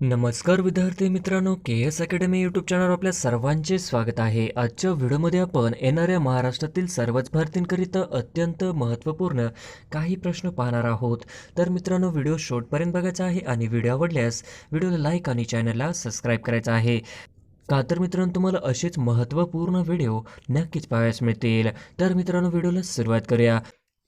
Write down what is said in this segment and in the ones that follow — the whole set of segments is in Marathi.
नमस्कार विद्यार्थी मित्रांनो, के एस अकॅडमी यूट्यूब चॅनलवर आपल्या सर्वांचे स्वागत आहे. आजच्या व्हिडिओमध्ये आपण येणाऱ्या महाराष्ट्रातील सर्वच भरतींकरिता अत्यंत महत्त्वपूर्ण काही प्रश्न पाहणार आहोत. तर मित्रांनो, व्हिडिओ शेवटपर्यंत बघायचा आहे आणि व्हिडिओ आवडल्यास व्हिडिओला लाईक आणि चॅनलला सबस्क्राईब करायचं आहे. का तर मित्रांनो, तुम्हाला असेच महत्त्वपूर्ण व्हिडिओ नक्कीच पाहायला मिळतील. तर मित्रांनो, व्हिडिओला सुरुवात करूया.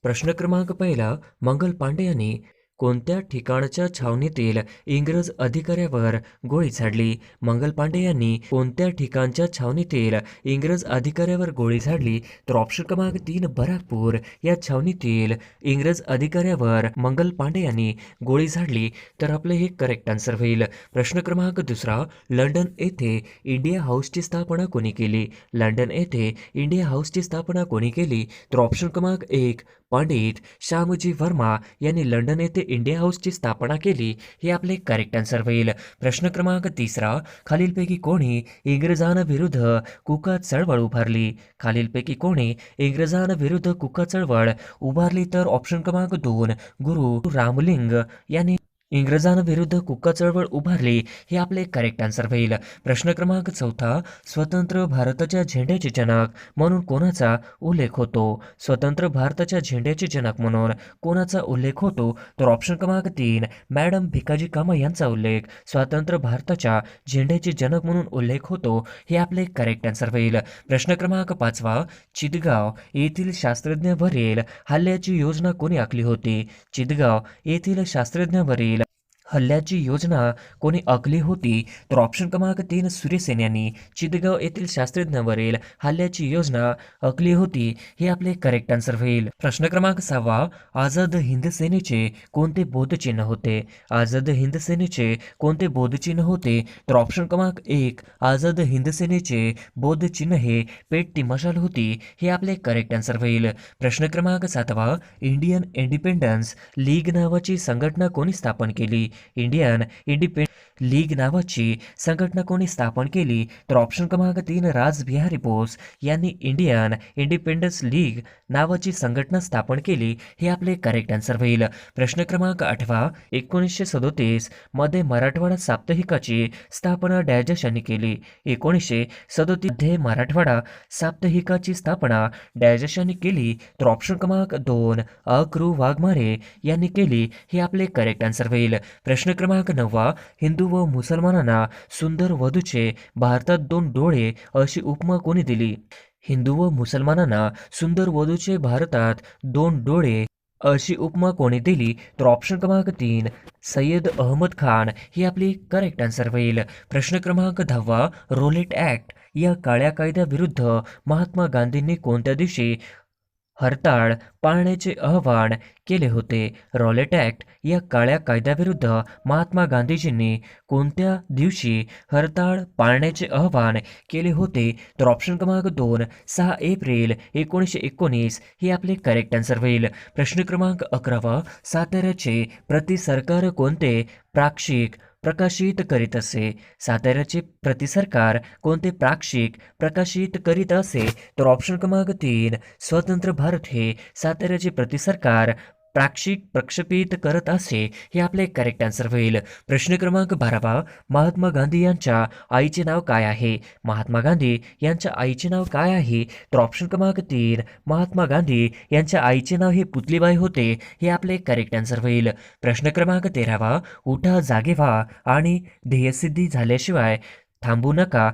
प्रश्न क्रमांक पहिला, मंगल पांडे यांनी कोणत्या ठिकाणच्या छावणीतील इंग्रज अधिकाऱ्यावर गोळी झाडली? मंगल पांडे यांनी कोणत्या ठिकाणच्या छावणीतील इंग्रज अधिकाऱ्यावर गोळी झाडली? तर ऑप्शन क्रमांक 3 बराकपूर या छावणीतील इंग्रज अधिकाऱ्यावर मंगल पांडे यांनी गोळी झाडली. तर आपले हे करेक्ट आन्सर होईल. प्रश्न क्रमांक दुसरा, लंडन येथे इंडिया हाऊसची स्थापना कोणी केली? लंडन येथे इंडिया हाऊसची स्थापना कोणी केली? तर ऑप्शन क्रमांक 1 पंडित श्यामजी वर्मा यांनी लंडन येथे इंडिया हाऊसची स्थापना केली. हे आपले करेक्ट आन्सर होईल. प्रश्न क्रमांक तिसरा, खालीलपैकी कोणी इंग्रजांविरुद्ध कुका चळवळ उभारली? खालीलपैकी कोणी इंग्रजांविरुद्ध कुका चळवळ उभारली? तर ऑप्शन क्रमांक 2 गुरु रामलिंग यांनी इंग्रजांविरुद्ध कुका चळवळ उभारली. हे आपले करेक्ट आन्सर होईल. प्रश्न क्रमांक चौथा, स्वतंत्र भारताच्या झेंड्याचे जनक म्हणून कोणाचा उल्लेख होतो? स्वतंत्र भारताच्या झेंड्याचे जनक म्हणून कोणाचा उल्लेख होतो? तर ऑप्शन क्रमांक 3 मॅडम भिकाजी कामा यांचा उल्लेख स्वतंत्र भारताच्या झेंड्याचे जनक म्हणून उल्लेख होतो. हे आपले करेक्ट आन्सर होईल. प्रश्न क्रमांक पाचवा, चितगाव येथील शास्त्रज्ञावरील हल्ल्याची योजना कोणी आखली होती? चितगाव येथील शास्त्रज्ञावरील हल्ल्याची योजना कोणी आखली होती? तर ऑप्शन क्रमांक 3 सूर्यसेन यांनी चितगाव येथील शास्त्रज्ञावरील हल्ल्याची योजना आखली होती. हे आपले करेक्ट आन्सर होईल. प्रश्न क्रमांक 6, आझाद हिंद सेनेचे कोणते बोधचिन्ह होते? आझाद हिंद सेनेचे कोणते बोधचिन्ह होते? तर ऑप्शन क्रमांक 1 आझाद हिंद सेनेचे बोधचिन्ह हे पेटती मशाल होती. हे आपले करेक्ट आन्सर होईल. प्रश्न क्रमांक 7, इंडियन इंडिपेंडन्स लीग नावाची संघटना कोणी स्थापन केली? इंडियन इंडिपेंडन्स लीग नावाची संघटना कोणी स्थापन केली? तर ऑप्शन क्रमांक 3 रासबिहारी बोस यांनी इंडियन इंडिपेंडन्स लीग नावाची संघटना स्थापन केली. हे आपले करेक्ट आन्सर होईल. प्रश्न क्रमांक 8, 1937 मध्ये मराठवाडा साप्ताहिकाची स्थापना डॅश यांनी केली? 1937 मध्ये मराठवाडा साप्ताहिकाची स्थापना डॅश यांनी केली? तर ऑप्शन क्रमांक 2 अ.कृ. वाघमारे यांनी केली. हे आपले करेक्ट आन्सर होईल. प्रश्न क्रमांक 9, हिंदू व मुसलमानांना सुंदर वधूचे भारतात 2 डोळे अशी उपमा कोणी दिली? हिंदू व मुसलमानांना सुंदर वधूचे भारतात 2 डोळे अशी उपमा कोणी दिली? तर ऑप्शन क्रमांक 3 सय्यद अहमद खान. ही आपली करेक्ट आन्सर होईल. प्रश्न क्रमांक 10, रोलेट ॲक्ट या काळ्या कायद्याविरुद्ध महात्मा गांधींनी कोणत्या दिवशी हरताळ पाळण्याचे आवाहन केले होते? रॉलेट ॲक्ट या काळ्या कायद्याविरुद्ध महात्मा गांधीजींनी कोणत्या दिवशी हरताळ पाळण्याचे आवाहन केले होते? तर ऑप्शन क्रमांक 2 6 एप्रिल 1919. हे आपले करेक्ट आन्सर होईल. प्रश्न क्रमांक 11, साताऱ्याचे प्रति सरकार कोणते प्राक्षिक प्रकाशित करीत असे? साताऱ्याचे प्रति सरकार कोणते प्राक्षिक प्रकाशित करीत असे? तर ऑप्शन क्रमांक 3 स्वतंत्र भारत हे साताऱ्याचे प्रति सरकार प्राक्षिक प्रक्षेपित करत असे. हे आपले करेक्ट आन्सर होईल. प्रश्न क्रमांक 12, महात्मा गांधी यांच्या आईचे नाव काय आहे? महात्मा गांधी यांच्या आईचे नाव काय आहे? तर ऑप्शन क्रमांक 3 महात्मा गांधी यांच्या आईचे नाव हे पुतलीबाई होते. हे आपले करेक्ट आन्सर होईल. प्रश्न क्रमांक 13, उठा जागे व्हा आणि ध्येयसिद्धी झाल्याशिवाय थांबू नका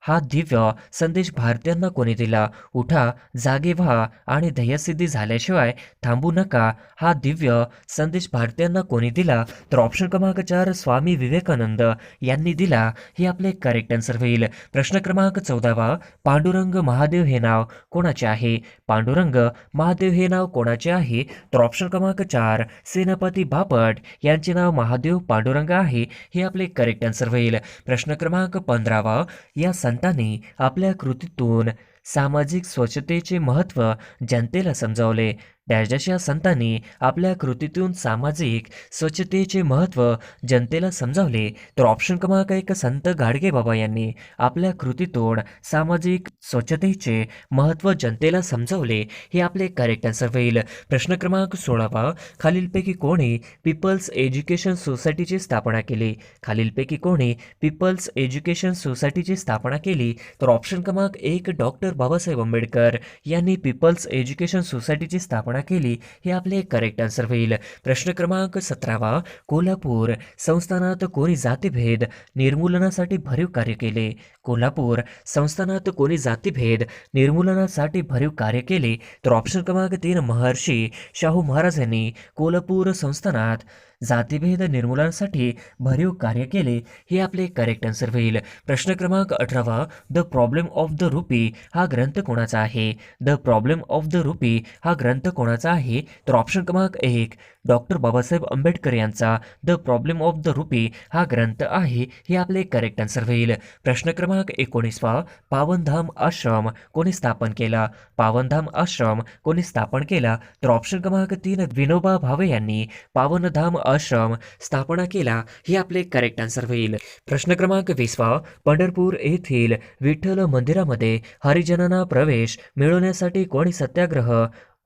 हा दिव्य संदेश भारतीयांना कोणी दिला? उठा जागे व्हा आणि ध्येयसिद्धी झाल्याशिवाय थांबू नका हा दिव्य संदेश भारतीयांना कोणी दिला? तर ऑप्शन क्रमांक 4 स्वामी विवेकानंद यांनी दिला. हे आपले करेक्ट आन्सर होईल. प्रश्न क्रमांक 14, पांडुरंग महादेव हे नाव कोणाचे आहे? पांडुरंग महादेव हे नाव कोणाचे आहे? तर ऑप्शन क्रमांक 4 सेनापती बापट यांचे नाव महादेव पांडुरंग आहे. हे आपले करेक्ट आन्सर होईल. प्रश्न क्रमांक 15, या संतांनी आपल्या कृतीतून सामाजिक स्वच्छतेचे महत्त्व जनतेला समजावले. डॅश या संतांनी आपल्या कृतीतून सामाजिक स्वच्छतेचे महत्त्व जनतेला समजावले. तर ऑप्शन क्रमांक 1 संत गाडगे बाबा यांनी आपल्या कृतीतून सामाजिक स्वच्छतेचे महत्त्व जनतेला समजावले, हे आपले करेक्ट आन्सर होईल. प्रश्न क्रमांक 16वा, खालीलपैकी कोणी पीपल्स एज्युकेशन सोसायटीची स्थापना केली? खालीलपैकी कोणी पीपल्स एज्युकेशन सोसायटीची स्थापना केली? तर ऑप्शन क्रमांक 1 डॉक्टर बाबासाहेब आंबेडकर यांनी पीपल्स एज्युकेशन सोसायटीची स्थापना केली, हे आपले करेक्ट आन्सर होईल. प्रश्न क्रमांक 17वा, कोल्हापूर संस्थानात कोणी जातीभेद निर्मूलनासाठी भरीव कार्य केले? कोल्हापूर संस्थानात कोणी जातीभेद निर्मूलनासाठी भरीव कार्य केले? तर ऑप्शन क्रमांक 3 महर्षी शाहू महाराज यांनी कोल्हापूर संस्थानात जातीभेद निर्मूलनासाठी भरीव कार्य केले, हे आपले करेक्ट आन्सर होईल. प्रश्न क्रमांक 18वा, the problem of the rupee हा ग्रंथ कोणाचा आहे? The problem of the rupee हा ग्रंथ कोणाचा आहे? तर ऑप्शन क्रमांक 1 डॉक्टर बाबासाहेब आंबेडकर यांचा the problem of the rupee हा ग्रंथ आहे, हे आपले करेक्ट आन्सर होईल. प्रश्न क्रमांक 19वा, पावनधाम आश्रम कोणी स्थापन केला? पावनधाम आश्रम कोणी स्थापन केला? तर ऑप्शन क्रमांक 3 विनोबा भावे यांनी पावनधाम आश्रम स्थापना केला, हे आपले करेक्ट आन्सर होईल. प्रश्न क्रमांक 20वा, पंढरपूर येथील विठ्ठल मंदिरामध्ये हरिजनांना प्रवेश मिळवण्यासाठी कोणी सत्याग्रह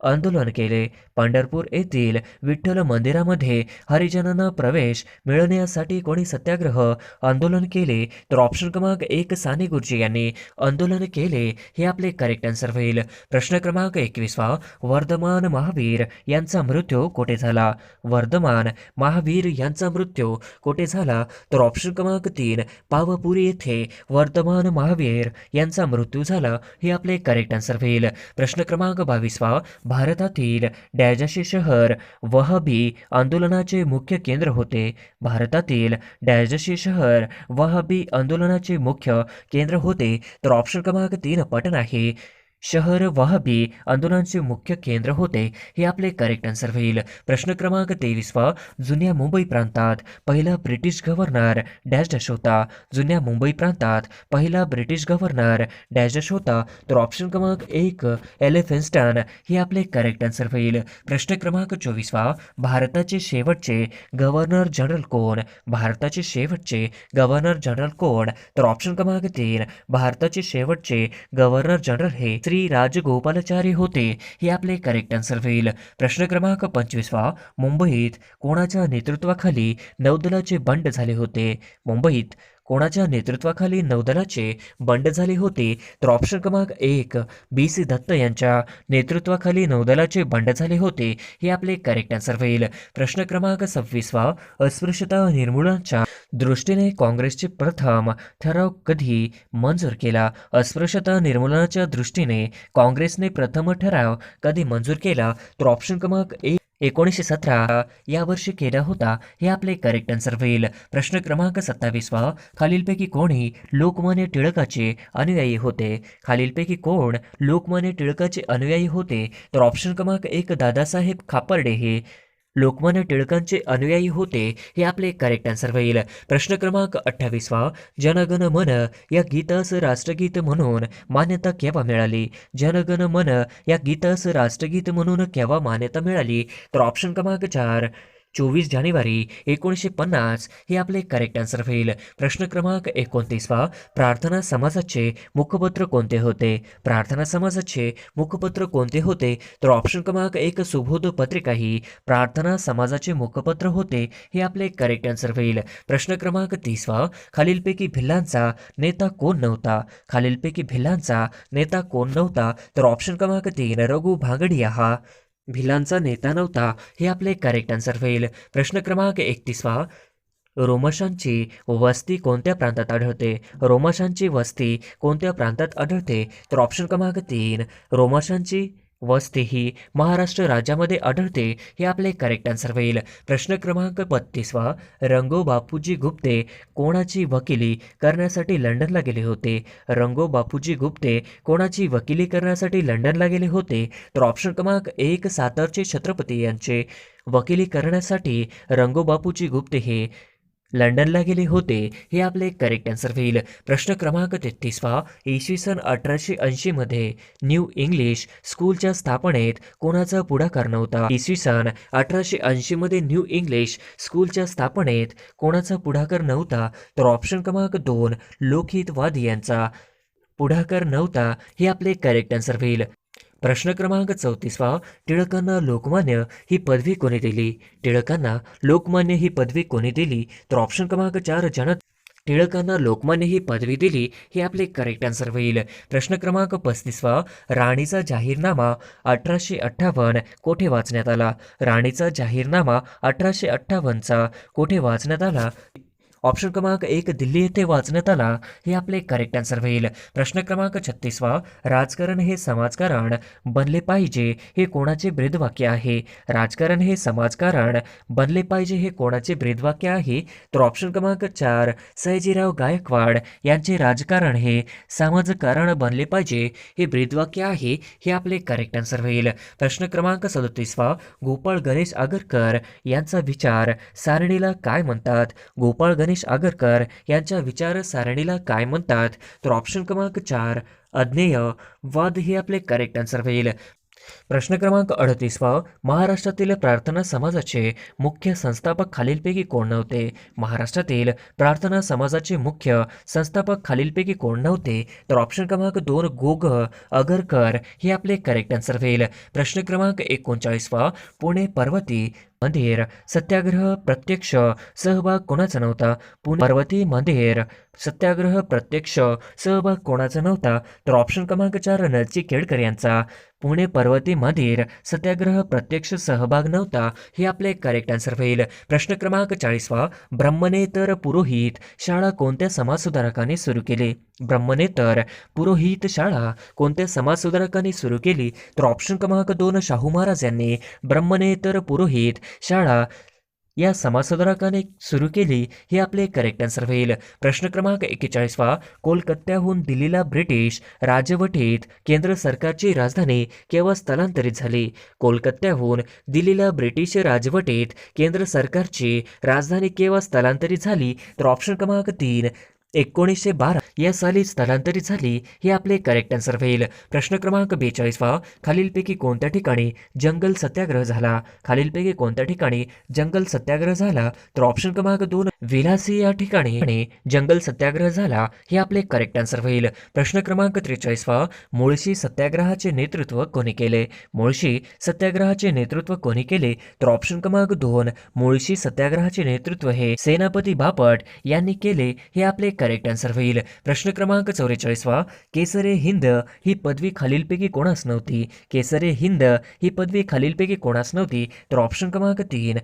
आंदोलन केले? पंढरपूर येथील विठ्ठल मंदिरामध्ये हरिजनांना प्रवेश मिळवण्यासाठी कोणी सत्याग्रह आंदोलन केले? तर ऑप्शन क्रमांक 1 साने गुरुजी यांनी आंदोलन केले, हे आपले करेक्ट आन्सर होईल. प्रश्न क्रमांक 21वा, वर्धमान महावीर यांचा मृत्यू कोठे झाला? वर्धमान महावीर यांचा मृत्यू कोठे झाला? तर ऑप्शन क्रमांक 3 पावपुरी येथे वर्धमान महावीर यांचा मृत्यू झाला, हे आपले करेक्ट आन्सर होईल. प्रश्न क्रमांक 22वा, भारतातील डॅजचे शहर वहाबी आंदोलनाचे मुख्य केंद्र होते? भारतातील डॅजचे शहर वहाबी आंदोलनाचे मुख्य केंद्र होते? तर ऑप्शन क्रमांक 3 पटन आहे शहर वहाबी आंदोलनाचे मुख्य केंद्र होते, हे आपले करेक्ट आन्सर होईल. प्रश्न क्रमांक 23वा, जुन्या मुंबई प्रांतात पहिला ब्रिटिश गव्हर्नर डॅश डॅश होता? जुन्या मुंबई प्रांतात पहिला ब्रिटिश गव्हर्नर डॅश डॅश होता? तर ऑप्शन क्रमांक 1 एलिफिन्स्टन, हे आपले करेक्ट आन्सर होईल. प्रश्न क्रमांक 24वा, भारताचे शेवटचे गव्हर्नर जनरल कोण? भारताचे शेवटचे गव्हर्नर जनरल कोण? तर ऑप्शन क्रमांक 3 भारताचे शेवटचे गव्हर्नर जनरल हे श्री राजगोपालाचारी होते, हे आपले करेक्ट आन्सर होईल. प्रश्न क्रमांक 25वा, मुंबईत कोणाच्या नेतृत्वाखाली नौदलाचे बंड झाले होते? मुंबईत कोणाच्या नेतृत्वाखाली नौदलाचे बंड झाले होते? तर ऑप्शन क्रमांक 1 BC दत्त यांच्या नेतृत्वाखाली नौदलाचे बंड झाले होते, हे आपले करेक्ट आन्सर होईल. प्रश्न क्रमांक 26वा, अस्पृश्यता निर्मूलनाच्या दृष्टीने काँग्रेसचे प्रथम ठराव कधी मंजूर केला? अस्पृश्यता निर्मूलनाच्या दृष्टीने काँग्रेसने प्रथम ठराव कधी मंजूर केला? तर ऑप्शन क्रमांक 1 1917 या वर्षी केला होता, हे आपले करेक्ट आन्सर होईल. प्रश्न क्रमांक 27वा, खालीलपैकी कोणी लोकमान्य टिळकाचे अनुयायी होते? खालीलपैकी कोण लोकमान्य टिळकाचे अनुयायी होते? तर ऑप्शन क्रमांक 1 दादासाहेब खापर्डे हे लोकमान्य टिळकांचे अनुयायी होते, हे आपले करेक्ट आन्सर होईल. प्रश्न क्रमांक 28वा, जनगण मन या गीतास राष्ट्रगीत म्हणून मान्यता केव्हा मिळाली? जनगण मन या गीतास राष्ट्रगीत म्हणून केव्हा मान्यता मिळाली? तर ऑप्शन क्रमांक 4 24 जानेवारी 1950, हे आपले करेक्ट आन्सर होईल. प्रश्न क्रमांक 29वा, प्रार्थना समाजाचे मुखपत्र कोणते होते? प्रार्थना समाजाचे मुखपत्र कोणते होते? तर ऑप्शन क्रमांक 1 सुबोध पत्रिका ही प्रार्थना समाजाचे मुखपत्र होते, हे आपले करेक्ट आन्सर होईल. प्रश्न क्रमांक 30वा, खालीलपैकी भिल्लांचा नेता कोण नव्हता? खालीलपैकी भिल्लांचा नेता कोण नव्हता? तर ऑप्शन क्रमांक 3 रघु भांगडिया हा भिलांचा नेता नव्हता, हे आपले करेक्ट आन्सर होईल. प्रश्न क्रमांक 31वा, रोमशांची वस्ती कोणत्या प्रांतात आढळते? रोमशांची वस्ती कोणत्या प्रांतात आढळते? तर ऑप्शन क्रमांक 3 रोमशांची वस्ती ही महाराष्ट्र राज्यामध्ये आढळते, हे आपले करेक्ट आन्सर होईल. प्रश्न क्रमांक 32वा, रंगो बापूजी गुप्ते कोणाची वकिली करण्यासाठी लंडनला गेले होते? रंगो बापूजी गुप्ते कोणाची वकिली करण्यासाठी लंडनला गेले होते? तर ऑप्शन क्रमांक 1 सातारचे छत्रपती यांचे वकिली करण्यासाठी रंगो बापूजी गुप्ते हे लंडनला गेले होते, हे आपले करेक्ट आन्सर होईल. प्रश्न क्रमांक 33वा, इसवी सन 1880 मध्ये न्यू इंग्लिश स्कूलच्या स्थापनेत कोणाचा पुढाकार नव्हता? इसवी सन 1880 मध्ये न्यू इंग्लिश स्कूलच्या स्थापनेत कोणाचा पुढाकार नव्हता? तर ऑप्शन क्रमांक 2 लोकहितवादी यांचा पुढाकार नव्हता हे आपले करेक्ट आन्सर होईल. प्रश्न क्रमांक 34. टिळकांना लोकमान्य ही पदवी कोणी दिली? टिळकांना लोकमान्य ही पदवी कोणी दिली? तर ऑप्शन क्रमांक 4 टिळकांना लोकमान्य ही पदवी दिली हे आपले करेक्ट आन्सर होईल. प्रश्न क्रमांक 35. राणीचा जाहीरनामा 1858 कोठे वाचण्यात आला? राणीचा जाहीरनामा 1858चा कोठे वाचण्यात आला? ऑप्शन क्रमांक 1 दिल्ली येथे वाचण्यात आला हे आपले करेक्ट आन्सर होईल. प्रश्न क्रमांक 36. राजकारण हे समाजकारण बनले पाहिजे हे कोणाचे ब्रीदवाक्य आहे? राजकारण हे समाजकारण बनले पाहिजे हे कोणाचे ब्रीदवाक्य आहे? तर ऑप्शन क्रमांक 4 सयाजीराव गायकवाड यांचे राजकारण हे समाजकारण बनले पाहिजे हे ब्रीदवाक्य आहे हे आपले करेक्ट आन्सर होईल. प्रश्न क्रमांक 37. गोपाळ गणेश आगरकर यांचा विचार सारणीला काय म्हणतात? गोपाळ गणेश आगरकर यांच्या विचारसारणीला काय म्हणतात? तर ऑप्शन क्रमांक 4 अज्ञेय वाद हे आपले करेक्ट आन्सर होईल. प्रश्न क्रमांक 38. महाराष्ट्रातील प्रार्थना समाजाचे मुख्य संस्थापक खालीलपैकी कोण नव्हते? महाराष्ट्रातील प्रार्थना समाजाचे मुख्य संस्थापक खालीलपैकी कोण नव्हते? तर ऑप्शन क्रमांक 2 गोग आगरकर हे आपले करेक्ट आन्सर होईल. प्रश्न क्रमांक 39. पुणे पर्वती मंदिर सत्याग्रह प्रत्यक्ष सहभाग कोणाचा नव्हता? पुणे पर्वती मंदिर सत्याग्रह प्रत्यक्ष सहभाग कोणाचा नव्हता? तर ऑप्शन क्रमांक 4 नरसी केळकर यांचा पुणे पर्वती मंदिर सत्याग्रह प्रत्यक्ष सहभाग नव्हता हे आपले करेक्ट आन्सर होईल. प्रश्न क्रमांक 40. ब्रह्मनेतर पुरोहित शाळा कोणत्या समाजसुधारकाने सुरू केली? ब्रह्मनेतर पुरोहित शाळा कोणत्या समाजसुधारकाने सुरू केली? तर ऑप्शन क्रमांक 2 शाहू महाराज यांनी ब्रह्मनेतर पुरोहित शाळा या समाजसुधारकाने सुरू केली हे आपले करेक्ट आन्सर होईल. प्रश्न क्रमांक 41. कोलकात्याहून दिल्लीला ब्रिटिश राजवटीत केंद्र सरकारची राजधानी केव्हा स्थलांतरित झाली? कोलकात्याहून दिल्लीला ब्रिटिश राजवटीत केंद्र सरकारची राजधानी केव्हा स्थलांतरित झाली? तर ऑप्शन क्रमांक 3 1912 या साली स्थलांतरित झाली हे आपले करेक्ट आन्सर होईल. प्रश्न क्रमांक 42. खालीलपैकी कोणत्या ठिकाणी जंगल सत्याग्रह झाला? खालीलपैकी कोणत्या ठिकाणी जंगल सत्याग्रह झाला? तर ऑप्शन क्रमांक 2 विलासी या ठिकाणी जंगल सत्याग्रह झाला हे आपले करेक्ट आन्सर होईल. प्रश्न क्रमांक 43. मुळशी सत्याग्रहाचे नेतृत्व कोणी केले? मुळशी सत्याग्रहाचे नेतृत्व कोणी केले? तर ऑप्शन क्रमांक 2 मुळशी सत्याग्रहाचे नेतृत्व हे सेनापती बापट यांनी केले हे आपले करेक्ट आन्सर होईल. प्रश्न क्रमांक 44. केसरे हिंद ही पदवी खालीलपैकी कोणास नव्हती? केसरे हिंद ही पदवी खालीलपैकी कोणास नव्हती? तर ऑप्शन क्रमांक 3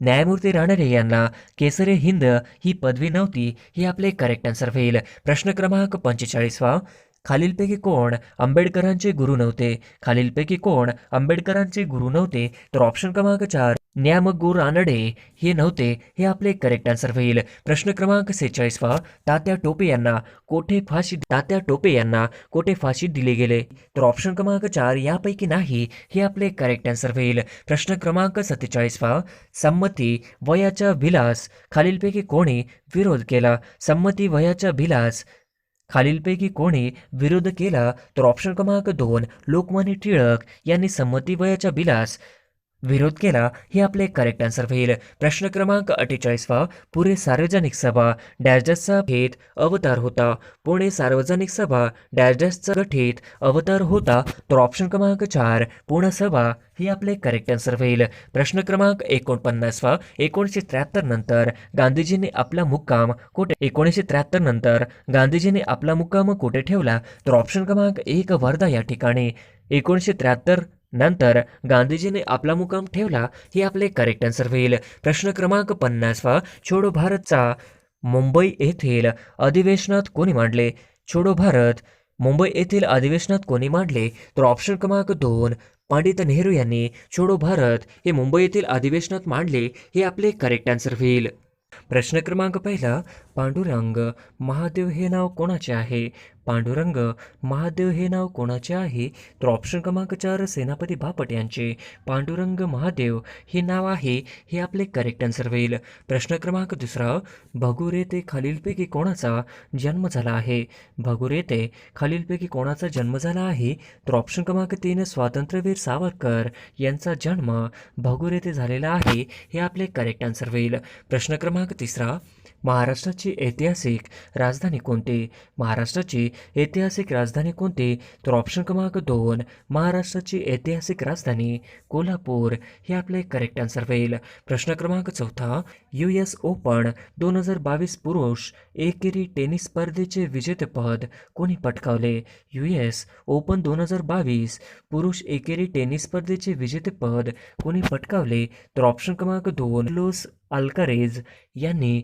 न्यायमूर्ती रानडे यांना केसरे हिंद ही पदवी नव्हती हे आपले करेक्ट आन्सर होईल. प्रश्न क्रमांक 45. खालीलपैकी कोण आंबेडकरांचे गुरु नव्हते? खालीलपैकी कोण आंबेडकरांचे गुरु नव्हते? तर ऑप्शन क्रमांक 4 न्यामगू रानडे हे नव्हते हे आपले करेक्ट आन्सर होईल. प्रश्न क्रमांक 46. तात्या टोपे यांना कोठे फाशी दिले गेले? तर ऑप्शन क्रमांक 4 यापैकी नाही हे आपले करेक्ट आन्सर होईल. प्रश्न क्रमांक 47. संमती वयाचा विलास खालीलपैकी कोणी विरोध केला? संमती वयाचा विलास खालीलपैकी कोणी विरोध केला? तर ऑप्शन क्रमांक 2 लोकमान्य टिळक यांनी संमती वयाचा विलास विरोध केला हे आपले करेक्ट आन्सर होईल. प्रश्न क्रमांक 48. पुणे सार्वजनिक सभा डॅशचा गठीत अवतार होता? पुणे सार्वजनिक सभा डॅशचा गठीत अवतार होता? तर ऑप्शन क्रमांक 4 पूर्ण सभा हे आपले करेक्ट आन्सर होईल. प्रश्न क्रमांक 49. 1973 नंतर गांधीजींनी आपला मुक्काम कुठे ठेवला? तर ऑप्शन क्रमांक 1 वर्धा या ठिकाणी 1973 नंतर गांधीजींनी आपला मुक्काम ठेवला हे आपले करेक्ट आन्सर होईल. प्रश्न क्रमांक 50. छोडो भारतचा मुंबई येथील अधिवेशनात कोणी मांडले? छोडो भारत मुंबई येथील अधिवेशनात कोणी मांडले? तर ऑप्शन क्रमांक 2 पंडित नेहरू यांनी छोडो भारत हे मुंबई येथील अधिवेशनात मांडले हे आपले करेक्ट आन्सर होईल. प्रश्न क्रमांक 1 पांडुरंग महादेव हे नाव कोणाचे आहे? पांडुरंग महादेव हे नाव कोणाचे आहे? तर ऑप्शन क्रमांक 4 सेनापती बापट यांचे पांडुरंग महादेव हे नाव आहे हे आपले करेक्ट आन्सर होईल. प्रश्न क्रमांक 2 भगूर येथे खालीलपैकी कोणाचा जन्म झाला आहे? भगूर येथे खालीलपैकी कोणाचा जन्म झाला आहे? तर ऑप्शन क्रमांक 3 स्वातंत्र्यवीर सावरकर यांचा जन्म भगूर येथे झालेला आहे हे आपले करेक्ट आन्सर होईल. प्रश्न क्रमांक 3 महाराष्ट्राची ऐतिहासिक राजधानी कोणती? महाराष्ट्राची ऐतिहासिक राजधानी कोणती? तर ऑप्शन क्रमांक 2 महाराष्ट्राची ऐतिहासिक राजधानी कोल्हापूर हे आपले करेक्ट आन्सर होईल. प्रश्न क्रमांक 4 US ओपन 2022 पुरुष एकेरी टेनिस स्पर्धेचे विजेतेपद कोणी पटकावले? US ओपन 2022 पुरुष एकेरी टेनिस स्पर्धेचे विजेतेपद कोणी पटकावले? तर ऑप्शन क्रमांक 2 लोस अल्कारेज यांनी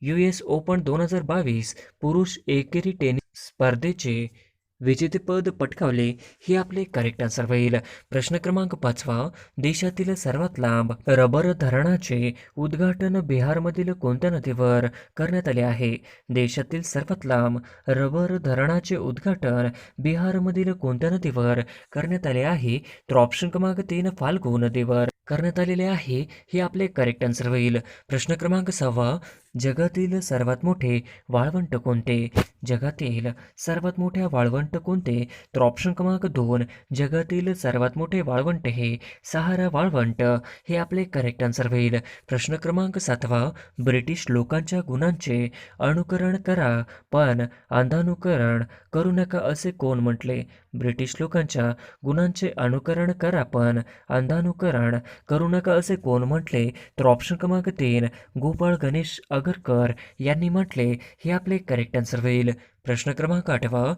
US ओपन 2022 पुरुष एकेरी टेनिस स्पर्धेचे विजेतेपद पटकावले हे आपले करेक्ट आन्सर होईल. प्रश्न क्रमांक 5 देशातील सर्वात लांब रबर धरणाचे उद्घाटन बिहारमधील कोणत्या नदीवर करण्यात आले आहे? देशातील सर्वात लांब रबर धरणाचे उद्घाटन बिहारमधील कोणत्या नदीवर करण्यात आले आहे? तर ऑप्शन क्रमांक 3 फाल्गु नदीवर करण्यात आलेले आहे हे आपले करेक्ट आन्सर होईल. प्रश्न क्रमांक 6 जगातील सर्वात मोठे वाळवंट कोणते? जगातील सर्वात मोठे वाळवंट कोणते? तर ऑप्शन क्रमांक 2 जगातील सर्वात मोठे वाळवंट हे सहारा वाळवंट हे आपले करेक्ट आन्सर होईल. प्रश्न क्रमांक 7 ब्रिटिश लोकांच्या गुणांचे अनुकरण करा पण अंधानुकरण करू नका असे कोण म्हटले? ब्रिटिश लोकांच्या गुणांचे अनुकरण करा पण अंधानुकरण करू नका असे कोण म्हटले? तर ऑप्शन क्रमांक 3 गोपाळ गणेश आगरकर यांनी म्हटले हे आपले करेक्ट आन्सर होईल. प्रश्न क्रमांक 8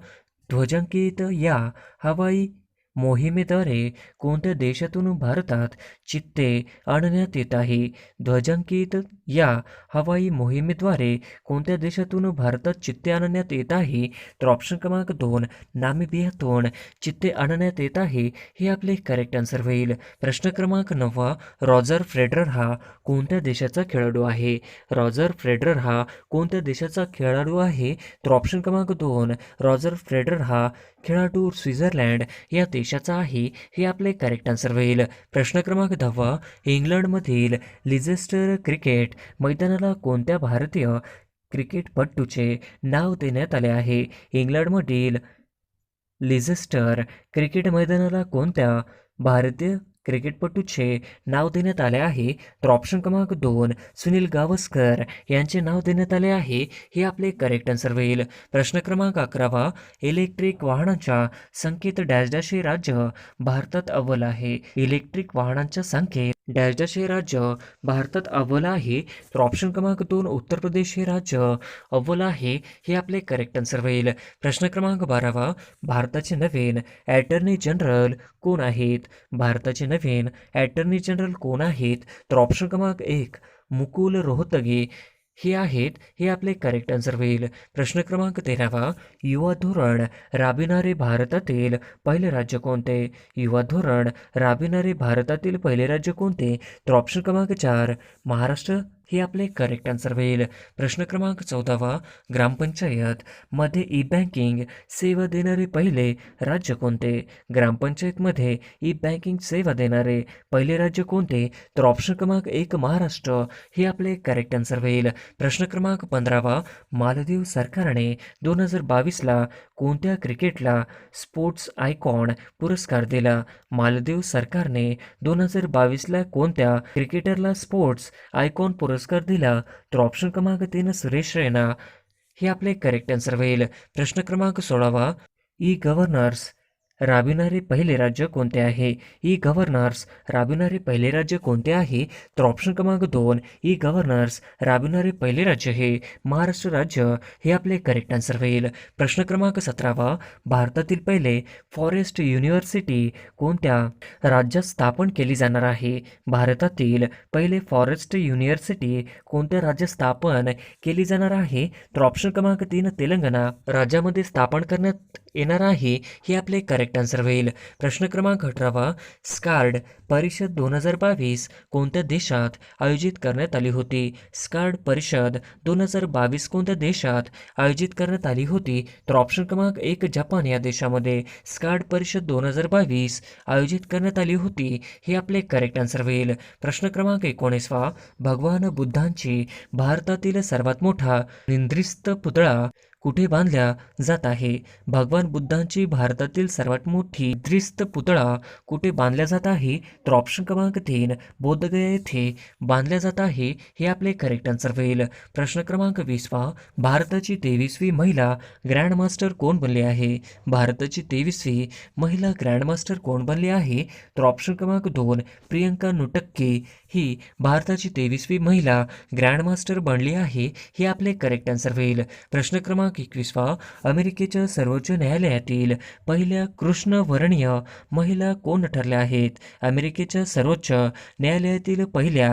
ध्वजांकित या हवाई मोहिमेद्वारे कोणत्या देशातून भारतात चित्ते आणण्यात येत आहे? ध्वजांकित या हवाई मोहिमेद्वारे कोणत्या देशातून भारतात चित्ते आणण्यात येत आहे? तर ऑप्शन क्रमांक 2 नामिबियातून चित्ते आणण्यात येत आहे हे आपले करेक्ट आन्सर होईल. प्रश्न क्रमांक 9 रॉजर फेडरर हा कोणत्या देशाचा खेळाडू आहे? रॉजर फेडरर हा कोणत्या देशाचा खेळाडू आहे? तर ऑप्शन क्रमांक 2 रॉजर फेडरर हा खेळाडू स्वित्झर्लंड या देशाचा आहे हे आपले करेक्ट आन्सर होईल. प्रश्न क्रमांक 10 इंग्लंडमधील लिझेस्टर क्रिकेट मैदानाला कोणत्या भारतीय क्रिकेटपटूचे नाव देण्यात आले आहे? इंग्लंडमधील लिझेस्टर क्रिकेट मैदानाला कोणत्या भारतीय क्रिकेटपटूचे नाव देण्यात आले आहे? तर ऑप्शन क्रमांक 2 सुनील गावस्कर यांचे नाव देण्यात आले आहे हे आपले करेक्ट आन्सर होईल. प्रश्न क्रमांक 11 इलेक्ट्रिक वाहनांच्या संख्येत डॅश डॅश हे राज्य भारतात अव्वल आहे? इलेक्ट्रिक वाहनांच्या संख्येत डॅश डॅश हे राज्य भारतात अव्वल आहे? तर ऑप्शन क्रमांक 2 उत्तर प्रदेश हे राज्य अव्वल आहे हे आपले करेक्ट आन्सर होईल. प्रश्न क्रमांक 12 भारताचे नवीन अटर्नी जनरल कोण आहेत? भारताचे नवीन अटर्नी जनरल कोण आहेत? तर ऑप्शन क्रमांक 1 मुकुल रोहतगी हे आहेत हे आपले करेक्ट आन्सर होईल. प्रश्न क्रमांक 13 युवा धोरण राबविणारे भारतातील पहिले राज्य कोणते? युवा धोरण राबविणारे भारतातील पहिले राज्य कोणते? तर ऑप्शन क्रमांक 4 महाराष्ट्र हे आपले करेक्ट आन्सर होईल. प्रश्न क्रमांक 14 ग्रामपंचायत मध्ये ई बँकिंग सेवा देणारे पहिले राज्य कोणते? ग्रामपंचायतमध्ये ई बँकिंग सेवा देणारे पहिले राज्य कोणते? तर ऑप्शन क्रमांक 1 महाराष्ट्र हे आपले करेक्ट आन्सर होईल. प्रश्न क्रमांक 15 मालदीव सरकारने 2022ला कोणत्या क्रिकेटला स्पोर्ट्स आयकॉन पुरस्कार दिला? मालदीव सरकारने 2022ला कोणत्या क्रिकेटरला स्पोर्ट्स आयकॉन पुरस्कार दिला? तर ऑप्शन क्रमांक 3 सुरेश रैना हे आपले करेक्ट आन्सर होईल. प्रश्न क्रमांक 16 ई गव्हर्नर्स राबविणारे पहिले राज्य कोणते आहे? ई गव्हर्नर्स राबविणारे पहिले राज्य कोणते आहे? तर ऑप्शन क्रमांक 2 ई गव्हर्नर्स राबविणारे पहिले राज्य हे महाराष्ट्र राज्य हे आपले करेक्ट आन्सर होईल. प्रश्न क्रमांक 17 भारतातील पहिले फॉरेस्ट युनिव्हर्सिटी कोणत्या राज्यात स्थापन केली जाणार आहे? भारतातील पहिले फॉरेस्ट युनिव्हर्सिटी कोणत्या राज्यात स्थापन केली जाणार आहे? तर ऑप्शन क्रमांक 3 तेलंगणा राज्यामध्ये स्थापन करण्यात येणार आहे हे आपले करेक्ट आन्सर होईल. प्रश्न क्रमांक 18 स्कार्ड परिषद 2022 कोणत्या देशात आयोजित करण्यात आली होती? स्कार्ड परिषद 2022 कोणत्या देशात आयोजित करण्यात आली होती? तर ऑप्शन क्रमांक 1 जपान या देशामध्ये स्कार्ड परिषद 2022 आयोजित करण्यात आली होती हे आपले करेक्ट आन्सर होईल. प्रश्न क्रमांक 19 भगवान बुद्धांची भारतातील सर्वात मोठा निद्रिस्त पुतळा कुठे बांधल्या जात आहे? भगवान बुद्धांची भारतातील सर्वात मोठी द्रिस्त पुतळा कुठे बांधल्या जात आहे? तर ऑप्शन क्रमांक 3 बोधगया येथे बांधल्या जात आहे. हे आपले करेक्ट आन्सर होईल. प्रश्न क्रमांक 20 भारताची 23वी महिला ग्रँडमास्टर कोण बनली आहे? भारताची 23वी महिला ग्रँडमास्टर कोण बनली आहे? तर ऑप्शन क्रमांक 2 प्रियंका नुटक्के ही भारताची 23वी महिला ग्रँडमास्टर बनली आहे. हे आपले करेक्ट आन्सर होईल. प्रश्न क्रमांक 21 अमेरिकेच्या सर्वोच्च न्यायालयातील पहिल्या कृष्णवर्णीय महिला कोण ठरल्या आहेत? अमेरिकेच्या सर्वोच्च न्यायालयातील पहिल्या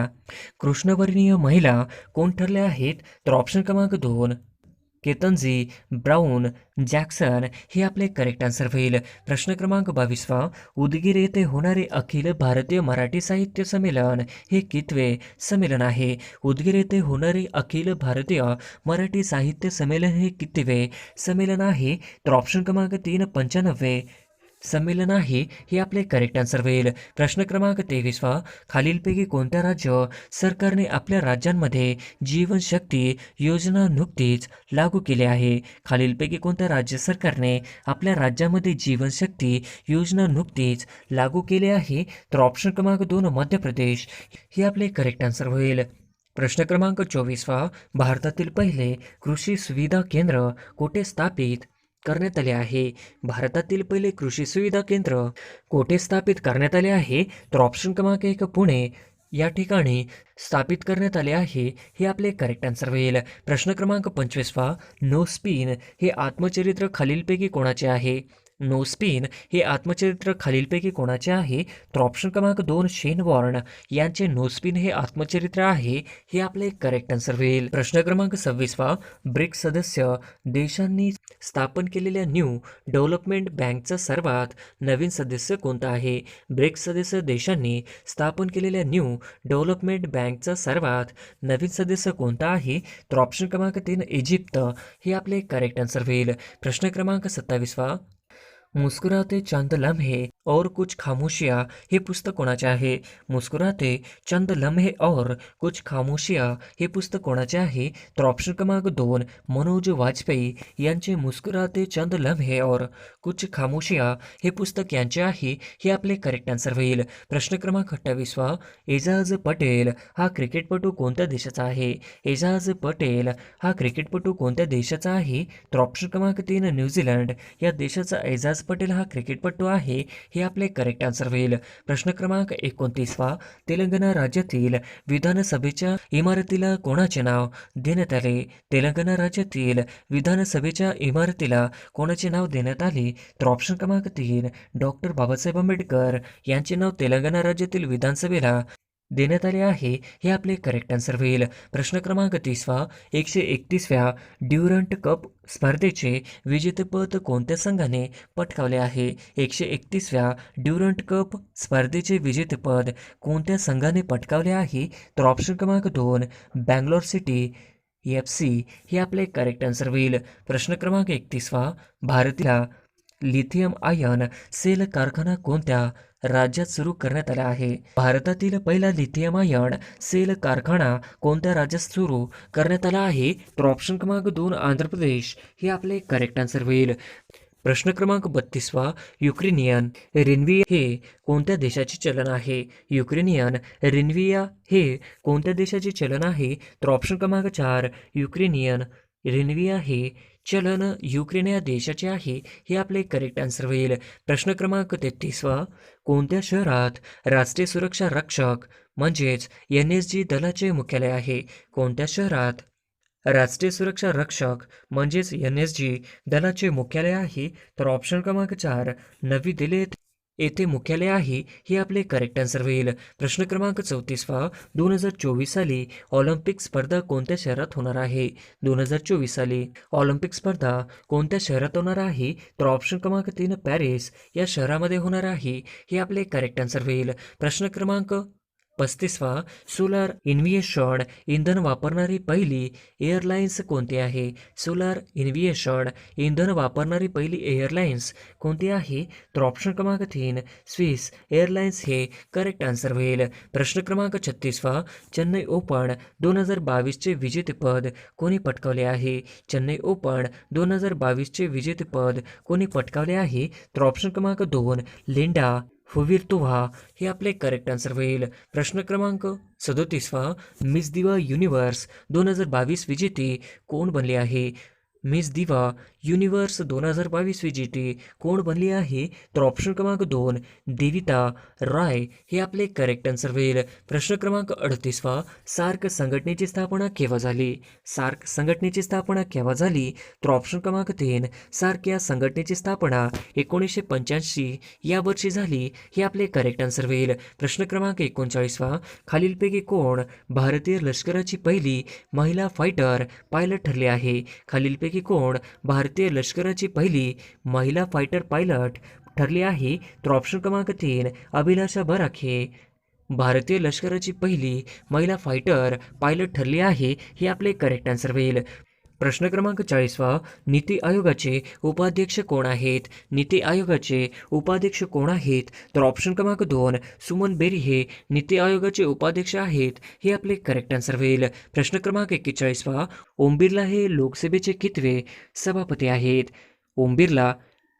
कृष्णवर्णीय महिला कोण ठरल्या आहेत? तर ऑप्शन क्रमांक 2 केतनजी ब्राऊन जॅक्सन हे आपले करेक्ट आन्सर होईल. प्रश्न क्रमांक 22 उदगीर येथे होणारे अखिल भारतीय मराठी साहित्य संमेलन हे कितवे संमेलन आहे? उदगीर येथे होणारे अखिल भारतीय मराठी साहित्य संमेलन हे कितवे संमेलन आहे? तर ऑप्शन क्रमांक 3 95 संमेलन आहे. हे आपले करेक्ट आन्सर होईल. प्रश्न क्रमांक 23 खालीलपैकी कोणत्या राज्य सरकारने आपल्या राज्यांमध्ये जीवनशक्ती योजना नुकतीच लागू केली आहे? खालीलपैकी कोणत्या राज्य सरकारने आपल्या राज्यामध्ये जीवनशक्ती योजना नुकतीच लागू केली आहे? तर ऑप्शन क्रमांक 2 मध्य प्रदेश हे आपले करेक्ट आन्सर होईल. प्रश्न क्रमांक 24 भारतातील पहिले कृषी सुविधा केंद्र कोठे स्थापित करण्यात आले आहे? भारतातील पहिले कृषी सुविधा केंद्र कोठे स्थापित करण्यात आले आहे? तर ऑप्शन क्रमांक 1 पुणे या ठिकाणी स्थापित करण्यात आले आहे. हे आपले करेक्ट आन्सर होईल. प्रश्न क्रमांक 25 नो स्पिन हे आत्मचरित्र खालीलपैकी कोणाचे आहे? नो स्पिन हे आत्मचरित्र खालीलपैकी कोणाचे आहे? तर ऑप्शन क्रमांक 2 शेन वॉर्न यांचे नो स्पिन हे आत्मचरित्र आहे. हे आपले करेक्ट आन्सर होईल. प्रश्न क्रमांक 26 ब्रिक्स सदस्य देशांनी स्थापन केलेल्या न्यू डेव्हलपमेंट बँकचा सर्वात नवीन सदस्य कोणता आहे? ब्रिक्स सदस्य देशांनी स्थापन केलेल्या न्यू डेव्हलपमेंट बँकचा सर्वात नवीन सदस्य कोणता आहे? तर ऑप्शन क्रमांक 3 इजिप्त हे आपले करेक्ट आन्सर होईल. प्रश्न क्रमांक 27 मुस्कुराते चंद लम्हे और कुछ खामोशियाँ हे पुस्तक कोणाचे आहे? मुस्कुराते चंद लम्हे और कुछ खामोशियाँ हे पुस्तक कोणाचे आहे? तर ऑप्शन क्रमांक 2 मनोज वाजपेयी यांचे मुस्कुराते चंद लम्हे और कुछ खामोशियाँ हे पुस्तक यांचे आहे. हे आपले करेक्ट आन्सर होईल. प्रश्न क्रमांक 28 एजाज पटेल हा क्रिकेटपटू कोणत्या देशाचा आहे? एजाज पटेल हा क्रिकेटपटू कोणत्या देशाचा आहे? तर ऑप्शन क्रमांक 3 न्यूझीलंड या देशाचा एजाज पटेल हा क्रिकेटपटू आहे. हे आपले करेक्ट आन्सर होईल. प्रश्न क्रमांक 29 तेलंगणा राज्यातील विधानसभेच्या इमारतीला कोणाचे नाव देण्यात आले? तेलंगणा राज्यातील विधानसभेच्या इमारतीला कोणाचे नाव देण्यात आले? तर ऑप्शन क्रमांक 3 डॉक्टर बाबासाहेब आंबेडकर यांचे नाव तेलंगणा राज्यातील विधानसभेला देण्यात आले आहे. हे आपले करेक्ट आन्सर होईल. प्रश्न क्रमांक 30 131व्या ड्युरंट कप स्पर्धेचे विजेतेपद कोणत्या संघाने पटकावले आहे? 131व्या ड्युरंट कप स्पर्धेचे विजेतेपद कोणत्या संघाने पटकावले आहे? तर ऑप्शन क्रमांक 2 बँगलोर सिटी FC हे आपले करेक्ट आन्सर होईल. प्रश्न क्रमांक 31 भारतीय लिथियम आयन सेल कारखाना कोणत्या राज्यात सुरू करण्यात आला आहे? भारतातील पहिला लिथियम आयन सेल कारखाना कोणत्या राज्यात सुरू करण्यात आला आहे? तर ऑप्शन क्रमांक 2 आंध्र प्रदेश हे आपले करेक्ट आन्सर होईल. प्रश्न क्रमांक 32 युक्रेनियन रिन्व्हिया हे कोणत्या देशाचे चलन आहे? युक्रेनियन रिन्व्हिया हे कोणत्या देशाचे चलन आहे? तर ऑप्शन क्रमांक 4 युक्रेनियन रिन्व्हिया हे चलन युक्रेन या देशाचे आहे. हे आपले करेक्ट आन्सर होईल. प्रश्न क्रमांक 33 कोणत्या शहरात राष्ट्रीय सुरक्षा रक्षक म्हणजेच NSG दलाचे मुख्यालय आहे? कोणत्या शहरात राष्ट्रीय सुरक्षा रक्षक म्हणजेच NSG दलाचे मुख्यालय आहे? तर ऑप्शन क्रमांक 4 नवी दिल्ली येथे मुख्यालय आहे. हे आपले करेक्ट आन्सर होईल. प्रश्न क्रमांक 34 2024 साली ऑलिम्पिक स्पर्धा कोणत्या शहरात होणार आहे? 2024 साली ऑलिम्पिक स्पर्धा कोणत्या शहरात होणार आहे? तर ऑप्शन क्रमांक 3 पॅरिस या शहरामध्ये होणार आहे. हे आपले करेक्ट आन्सर होईल. प्रश्न क्रमांक 35वा, सोलार इन्व्हिएशन इंधन वापरणारी पहिली एअरलाइन्स कोणती आहे? सोलार इन्व्हिएशन इंधन वापरणारी पहिली एअरलाइन्स कोणती आहे? तर ऑप्शन क्रमांक 3 स्विस एअरलाइन्स हे करेक्ट आन्सर होईल. प्रश्न क्रमांक 36वा, चेन्नई ओपन 2022चे विजेतेपद कोणी पटकावले आहे? चेन्नई ओपन 2022चे विजेतेपद कोणी पटकावले आहे? तर ऑप्शन क्रमांक 2 लिंडा फुविर्तोव्हा हे आपले करेक्ट आन्सर होईल. प्रश्न क्रमांक 37वा, मिस दिवा युनिव्हर्स 2022 विजेते कोण बनले आहे? मिस दिवा युनिव्हर्स 2022 विजेते कोण बनली आहे? तर ऑप्शन क्रमांक 2 देविता राय हे आपले करेक्ट आन्सर होईल. प्रश्न क्रमांक 38वा, सार्क संघटनेची स्थापना केव्हा झाली? सार्क संघटनेची स्थापना केव्हा झाली? तर ऑप्शन क्रमांक 3 सार्क या संघटनेची स्थापना 1985 या वर्षी झाली हे आपले करेक्ट आन्सर होईल. प्रश्न क्रमांक 39वा, खालीलपैकी कोण भारतीय लष्कराची पहिली महिला फायटर पायलट ठरली आहे? खालीलपैकी कोण भारतीय लष्कराची पहिली महिला फायटर पायलट ठरली आहे? तर ऑप्शन क्रमांक 3 अभिलाषा बराखे भारतीय लष्कराची पहिली महिला फायटर पायलट ठरली आहे हे आपले करेक्ट आन्सर होईल. प्रश्न क्रमांक 40वा, नीती आयोगाचे उपाध्यक्ष कोण आहेत? नीती आयोगाचे उपाध्यक्ष कोण आहेत? तर ऑप्शन क्रमांक 2 सुमन बेरी हे नीती आयोगाचे उपाध्यक्ष आहेत हे आपले करेक्ट आन्सर होईल. प्रश्न क्रमांक 41वा, ओम बिर्ला हे लोकसभेचे कितवे सभापती आहेत? ओम बिर्ला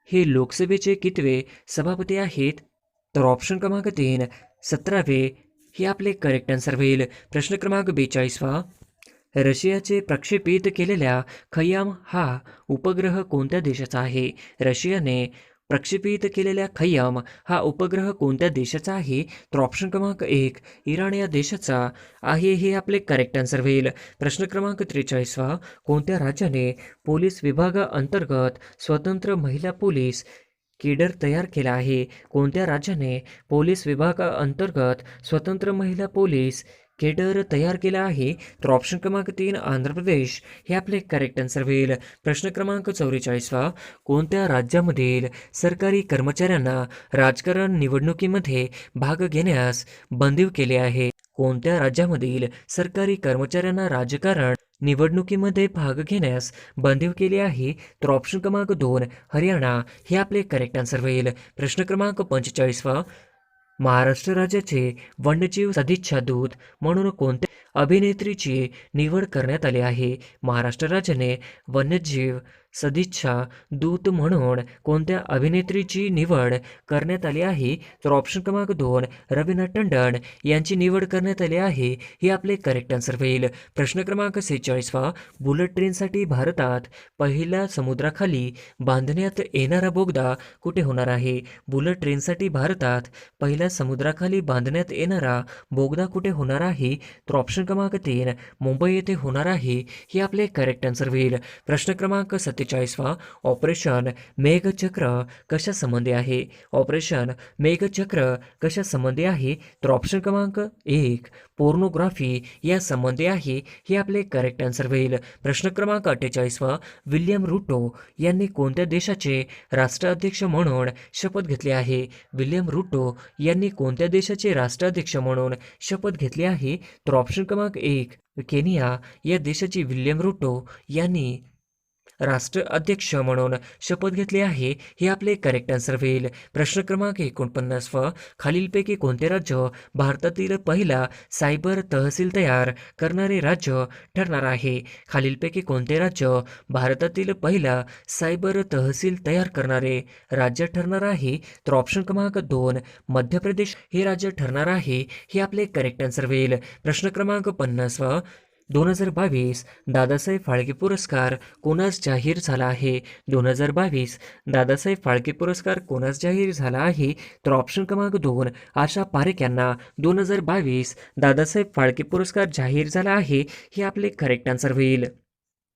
हे लोकसभेचे कितवे सभापती आहेत? तर ऑप्शन क्रमांक 3 17वे हे आपले करेक्ट आन्सर होईल. प्रश्न क्रमांक 42वा, रशियाचे प्रक्षेपित केलेल्या खय्याम हा उपग्रह कोणत्या देशाचा आहे? रशियाने प्रक्षेपित केलेल्या खय्याम हा उपग्रह कोणत्या देशाचा आहे? तर ऑप्शन क्रमांक 1 इराण या देशाचा आहे हे आपले करेक्ट आन्सर होईल. प्रश्न क्रमांक 43वा, कोणत्या राज्याने पोलीस विभागाअंतर्गत स्वतंत्र महिला पोलीस केडर तयार केला आहे? कोणत्या राज्याने पोलीस विभागाअंतर्गत स्वतंत्र महिला पोलीस केडर तयार केला आहे? तर ऑप्शन क्रमांक 3 आंध्र प्रदेश हे आपले करेक्ट आन्सर होईल. प्रश्न क्रमांक 44वा, कोणत्या राज्यामधील सरकारी कर्मचाऱ्यांना राजकारण निवडणुकीमध्ये भाग घेण्यास बंदीव केले आहे? कोणत्या राज्यामधील सरकारी कर्मचाऱ्यांना राजकारण निवडणुकीमध्ये भाग घेण्यास बंदीव केले आहे? तर ऑप्शन क्रमांक 2 हरियाणा हे आपले करेक्ट आन्सर होईल. प्रश्न क्रमांक 45वा, महाराष्ट्र राज्याचे वन्यजीव सदिच्छा दूत म्हणून कोणत्या अभिनेत्रीची निवड करण्यात आली आहे? महाराष्ट्र राज्याने वन्यजीव सदिच्छा दूत म्हणून कोणत्या अभिनेत्रीची निवड करण्यात आली आहे? तर ऑप्शन क्रमांक 2 रवीना टंडन यांची निवड करण्यात आली आहे हे आपले करेक्ट आन्सर होईल. प्रश्न क्रमांक 46वा, बुलेट ट्रेनसाठी भारतात पहिला समुद्राखाली बांधण्यात येणारा बोगदा कुठे होणार आहे? बुलेट ट्रेनसाठी भारतात पहिला समुद्राखाली बांधण्यात येणारा बोगदा कुठे होणार आहे? तर ऑप्शन क्रमांक 3 मुंबई येथे होणार आहे हे आपले करेक्ट आन्सर होईल. प्रश्न क्रमांक 47वा, ऑपरेशन मेघचक्र कशा संबंधी आहे? ऑपरेशन मेघचक्र कशा संबंधी आहे? तर ऑप्शन क्रमांक 1 पोर्नोग्राफी या संबंधी आहे हे आपले करेक्ट आन्सर होईल. प्रश्न क्रमांक 48वा, विल्यम रुटो यांनी कोणत्या देशाचे राष्ट्राध्यक्ष म्हणून शपथ घेतली आहे? विल्यम रुटो यांनी कोणत्या देशाचे राष्ट्राध्यक्ष म्हणून शपथ घेतली आहे? तर ऑप्शन क्रमांक 1 केनिया या देशाची विल्यम रुटो यांनी राष्ट्राध्यक्ष म्हणून शपथ घेतली आहे हे आपले करेक्ट आन्सर होईल. प्रश्न क्रमांक 49वा, खालीलपैकी कोणते राज्य भारतातील पहिला सायबर तहसील तयार करणारे राज्य ठरणार आहे? खालीलपैकी कोणते राज्य भारतातील पहिला सायबर तहसील तयार करणारे राज्य ठरणार आहे? तर ऑप्शन क्रमांक 2 मध्य प्रदेश हे राज्य ठरणार आहे हे आपले करेक्ट आन्सर होईल. प्रश्न क्रमांक 50वा, 2022 दादासाहेब फाळके पुरस्कार कोणास जाहीर झाला आहे? 2022 दादासाहेब फाळके पुरस्कार कोणास जाहीर झाला आहे? तर ऑप्शन क्रमांक 2 आशा पारेख यांना 2022 दादासाहेब फाळके पुरस्कार जाहीर झाला आहे हे आपले करेक्ट आन्सर होईल.